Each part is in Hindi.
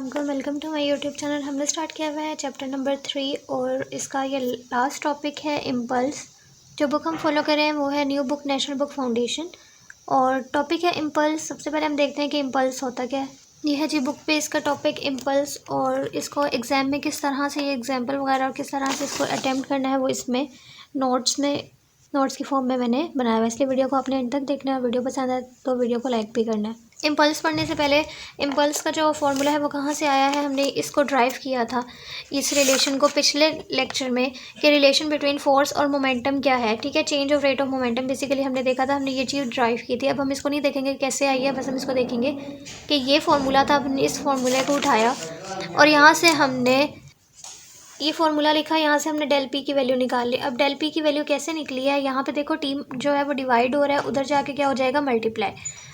अस्सलाम welcome to my YouTube channel. हमने स्टार्ट किया हुआ है चैप्टर नंबर 3 और इसका ये लास्ट टॉपिक है इम्पल्स। जो बुक हम फॉलो कर रहे हैं वो है new book national book foundation और टॉपिक है इम्पल्स। सबसे पहले हम देखते हैं कि इम्पल्स होता क्या है। ये है जी बुक पे इसका टॉपिक इम्पल्स और इसको एग्ज़ाम में किस तरह से ये एग्जाम्पल वगैरह और किस तरह से इसको अटैम्प्ट करना है वो इसमें नोट्स की फॉर्म में मैंने बनाया हुआ है, इसलिए वीडियो को आपने एंड तक देखना है। वीडियो पसंद आए तो वीडियो को लाइक भी करना है। इम्पल्स पढ़ने से पहले इम्पल्स का जो फॉर्मूला है वो कहाँ से आया है, हमने इसको ड्राइव किया था इस रिलेशन को पिछले लेक्चर में कि रिलेशन बिटवीन फोर्स और मोमेंटम क्या है। ठीक है, change of rate of momentum basically हमने देखा था, हमने ये चीज़ ड्राइव की थी। अब हम इसको नहीं देखेंगे कैसे आई है, बस हम इसको देखेंगे कि ये फार्मूला था। हमने इस फार्मूले को उठाया और यहाँ से हमने ये फार्मूला लिखा, यहाँ से हमने डेल पी की वैल्यू निकाल ली। अब डेल पी की वैल्यू कैसे निकली है, यहाँ पे देखो टी जो है वो डिवाइड हो रहा है, उधर जाके क्या हो जाएगा मल्टीप्लाई।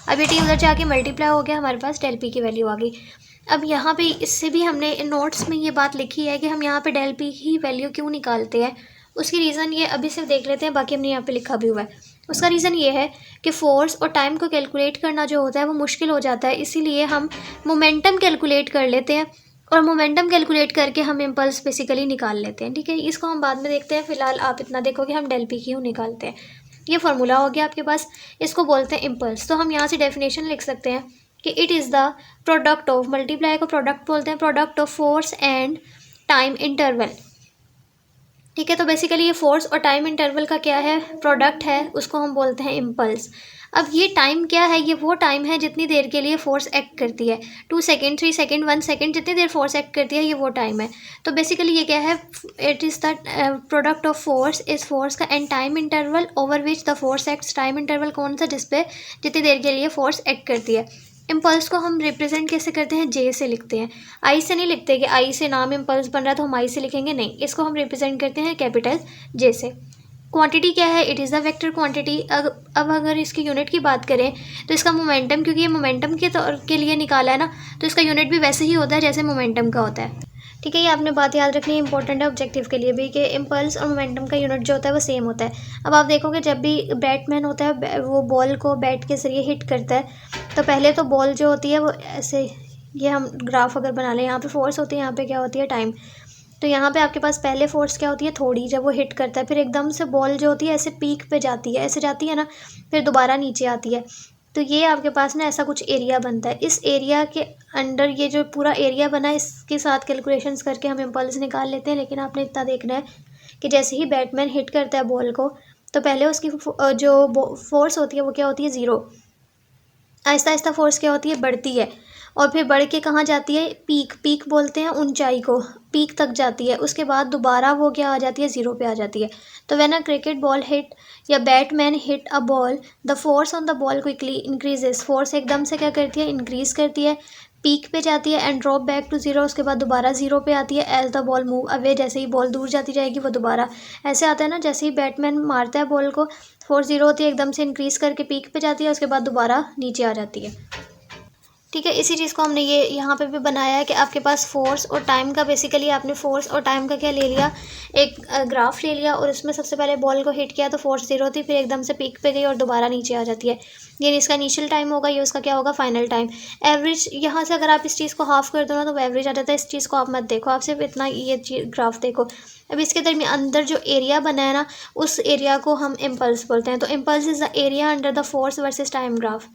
अब ये टी उधर जाके मल्टीप्लाई हो गया, हमारे पास डेल पी की वैल्यू आ गई। अब यहाँ पे इससे भी हमने नोट्स में ये बात लिखी है कि हम यहाँ पे डेल पी की वैल्यू क्यों निकालते हैं। उसकी रीज़न ये अभी सिर्फ देख लेते हैं, बाकी हमने यहाँ पे लिखा भी हुआ है। उसका रीज़न ये है कि फ़ोर्स और टाइम को कैलकुलेट करना जो होता है वो मुश्किल हो जाता है, इसीलिए हम मोमेंटम कैलकुलेट कर लेते हैं और मोमेंटम कैलकुलेट करके हम इम्पल्स बेसिकली निकाल लेते हैं। ठीक है, इसको हम बाद में देखते हैं। फिलहाल आप इतना देखो कि हम डेल पी क्यों निकालते हैं। ये फार्मूला हो गया आपके पास, इसको बोलते हैं इम्पल्स। तो हम यहाँ से डेफिनेशन लिख सकते हैं कि it is the product of, multiply को प्रोडक्ट बोलते हैं, product of force and time interval. ठीक है, तो बेसिकली ये फोर्स और टाइम इंटरवल का क्या है, प्रोडक्ट है, उसको हम बोलते हैं इम्पल्स। अब ये टाइम क्या है, ये वो टाइम है जितनी देर के लिए फोर्स एक्ट करती है। 2 सेकेंड, 3 सेकेंड, 1 सेकेंड, जितनी देर फोर्स एक्ट करती है ये वो टाइम है। तो बेसिकली ये क्या है, it is the product of force is force का and time interval over which the force acts. Time interval कौन सा, जिसपे जितनी देर के लिए फोर्स एक्ट करती है। इम्पल्स को हम रिप्रेजेंट कैसे करते हैं, जे से लिखते हैं, आई से नहीं लिखते कि आई से नाम इम्पल्स बन रहा है तो हम आई से लिखेंगे, नहीं, इसको हम रिप्रेजेंट करते हैं कैपिटल जे से। क्वांटिटी क्या है, it is the vector quantity. अब अगर इसकी यूनिट की बात करें तो इसका मोमेंटम, क्योंकि ये मोमेंटम के तौर के लिए निकाला है ना, तो इसका यूनिट भी वैसे ही होता है जैसे मोमेंटम का होता है। ठीक है, ये आपने बात याद रखनी है, इंपॉर्टेंट है ऑब्जेक्टिव के लिए भी, कि इम्पल्स और मोमेंटम का यूनिट जो होता है वो सेम होता है। अब आप देखोगे जब भी बैटमैन होता है वो बॉल को बैट के ज़रिए हिट करता है, तो पहले तो बॉल जो होती है वो ऐसे, ये हम ग्राफ अगर बना लें, यहाँ पे फोर्स होती है, यहाँ पे क्या होती है टाइम। तो यहाँ पे आपके पास पहले फोर्स क्या होती है, थोड़ी, जब वो हिट करता है, फिर एकदम से बॉल जो होती है ऐसे पीक पे जाती है, ऐसे जाती है ना, फिर दोबारा नीचे आती है। तो ये आपके पास ना ऐसा कुछ एरिया बनता है। इस एरिया के अंडर ये जो पूरा एरिया बना है, इसके साथ कैलकुलेशंस करके हम इम्पल्स निकाल लेते हैं। लेकिन आपने इतना देखना है कि जैसे ही बैटमैन हिट करता है बॉल को, तो पहले उसकी जो फोर्स होती है वो क्या होती है, ज़ीरो। आहिस्ता आहिस्ता फोर्स क्या होती है, बढ़ती है, और फिर बढ़ के कहाँ जाती है, पीक। पीक बोलते हैं ऊंचाई को, पीक तक जाती है। उसके बाद दोबारा वो क्या आ जाती है, ज़ीरो पे आ जाती है। तो when a cricket ball hit या batman hit a ball, the force on the ball quickly increases. Force एकदम से क्या करती है, इंक्रीज करती है, पीक पे जाती है and drop back to zero. उसके बाद दोबारा ज़ीरो पे आती है as the ball move away. जैसे ही बॉल दूर जाती जाएगी वो दोबारा ऐसे आता है ना, जैसे ही बैटमैन मारता है बॉल को, फोर्स ज़ीरो होती है, एकदम से इंक्रीज़ करके पीक पे जाती है, उसके बाद दोबारा नीचे आ जाती है। ठीक है, इसी चीज़ को हमने ये यहाँ पे भी बनाया है कि आपके पास फोर्स और टाइम का, बेसिकली आपने फोर्स और टाइम का क्या ले लिया, एक ग्राफ ले लिया और उसमें सबसे पहले बॉल को हिट किया तो फोर्स ज़ीरो थी, फिर एकदम से पीक पे गई और दोबारा नीचे आ जाती है। ये इसका इनिशियल टाइम होगा, ये उसका क्या होगा, फाइनल टाइम। एवरेज, यहाँ से अगर आप इस चीज़ को हाफ कर दो ना तो एवरेज आ जाता है। इस चीज़ को आप मत देखो, आप सिर्फ इतना ये ग्राफ देखो। अब इसके दरमियान अंदर जो एरिया बना है ना, उस एरिया को हम इम्पल्स बोलते हैं। तो impulse is the area under the force versus time graph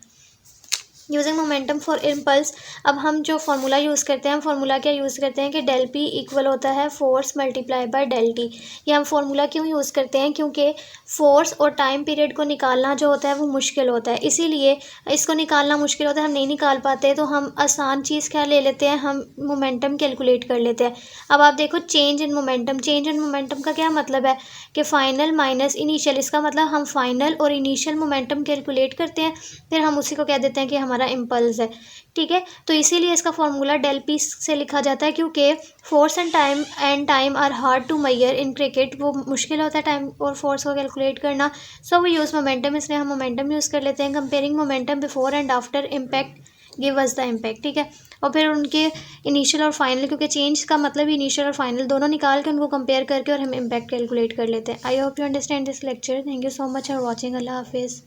using momentum for impulse. अब हम जो फार्मूला यूज़ करते हैं, हम फार्मूला क्या यूज़ करते हैं कि डेल पी इक्वल होता है force multiply by del T. ये हम फार्मूला क्यों यूज़ करते हैं, क्योंकि फोर्स और टाइम पीरियड को निकालना जो होता है वो मुश्किल होता है, इसीलिए इसको निकालना मुश्किल होता है, हम नहीं निकाल पाते। तो हम आसान चीज़ क्या ले लेते हैं, हम मोमेंटम कैलकुलेट कर लेते हैं। अब आप देखो change in momentum, change in momentum का क्या मतलब है कि फ़ाइनल माइनस इनिशियल। इसका मतलब हम फाइनल और इनिशियल मोमेंटम कैलकुलेट करते हैं, फिर हम उसी को कह देते हैं कि हमारा इम्पल्स है। ठीक है, तो इसीलिए इसका फॉर्मूला डेल पी से लिखा जाता है, क्योंकि force and time are hard to measure in cricket. वो मुश्किल होता है टाइम और फोर्स को कैलकुलेट करना। सो वी यूज़ मोमेंटम, इसलिए हम मोमेंटम यूज़ कर लेते हैं। Comparing momentum before and after impact give us the impact. ठीक है, और फिर उनके इनिशियल और फाइनल, क्योंकि चेंज का मतलब ही इनिशियल और फाइनल दोनों निकाल के उनको कंपेयर करके और हम इम्पैक्ट कैलकुलेट कर लेते हैं। I hope you understand this lecture. Thank you so much for watching. अल्लाह हाफिज़।